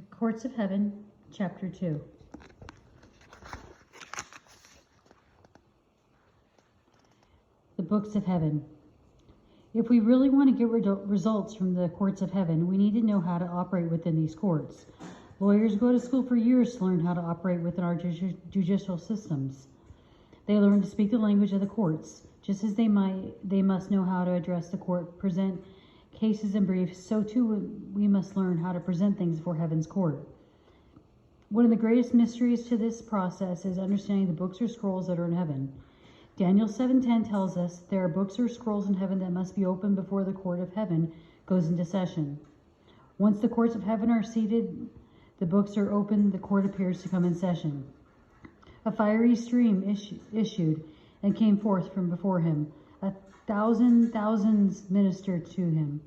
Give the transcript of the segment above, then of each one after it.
Courts of Heaven, Chapter 2. The Books of Heaven. If we really want to get results from the courts of heaven, we need to know how to operate within these courts. Lawyers go to school for years to learn how to operate within our judicial systems. They learn to speak the language of the courts, just as they must know how to address the court, present cases and briefs, so too we must learn how to present things before heaven's court. One of the greatest mysteries to this process is understanding the books or scrolls that are in heaven. Daniel 7:10 tells us there are books or scrolls in heaven that must be opened before the court of heaven goes into session. Once the courts of heaven are seated, the books are opened, the court appears to come in session. A fiery stream issued and came forth from before him. 1,000 thousands ministered to him.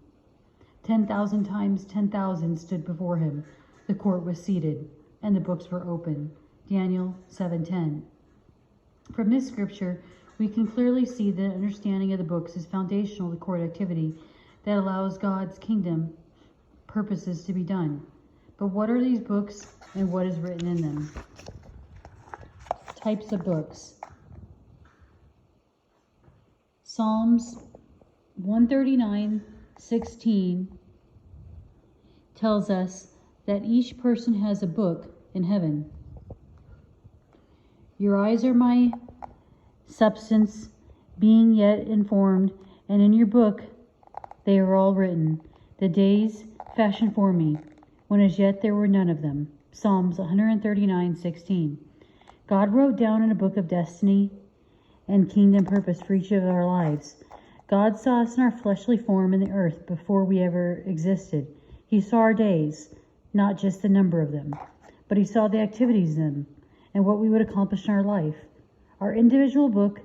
10,000 times 10,000 stood before him. The court was seated, and the books were open. Daniel 7:10. From this scripture, we can clearly see that understanding of the books is foundational to court activity that allows God's kingdom purposes to be done. But what are these books and what is written in them? Types of books. Psalms 139:16 tells us that each person has a book in heaven. Your eyes are my substance, being yet informed, and in your book they are all written, the days fashioned for me, when as yet there were none of them. Psalms 139:16. God wrote down in a book of destiny and kingdom purpose for each of our lives. God saw us in our fleshly form in the earth before we ever existed. He saw our days, not just the number of them, but he saw the activities in them and what we would accomplish in our life. Our individual book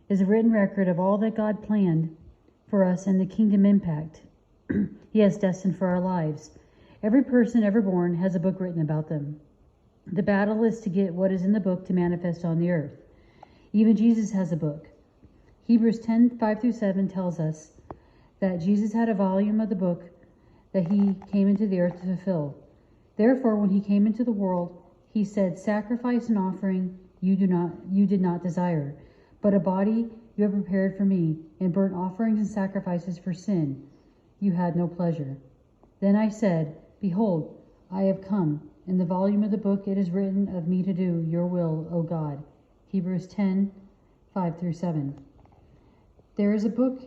is a written record of all that God planned for us and the kingdom impact he has destined for our lives. Every person ever born has a book written about them. The battle is to get what is in the book to manifest on the earth. Even Jesus has a book. Hebrews 10:5-7 tells us that Jesus had a volume of the book that he came into the earth to fulfill. Therefore, when he came into the world, he said, sacrifice and offering you did not desire, but a body you have prepared for me, and burnt offerings and sacrifices for sin you had no pleasure. Then I said, behold, I have come. In the volume of the book it is written of me to do your will, O God. Hebrews 10:5-7. There is a book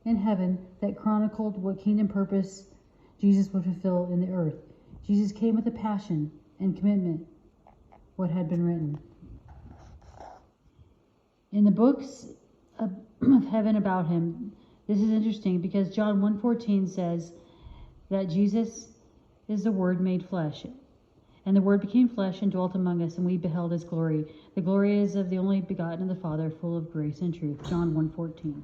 in heaven that chronicled what kingdom purpose Jesus would fulfill in the earth. Jesus came with a passion and commitment, what had been written. In the books of heaven about him, this is interesting because John 1:14 says that Jesus is the Word made flesh. And the Word became flesh and dwelt among us, and we beheld his glory. The glory is of the only begotten of the Father, full of grace and truth. John 1:14.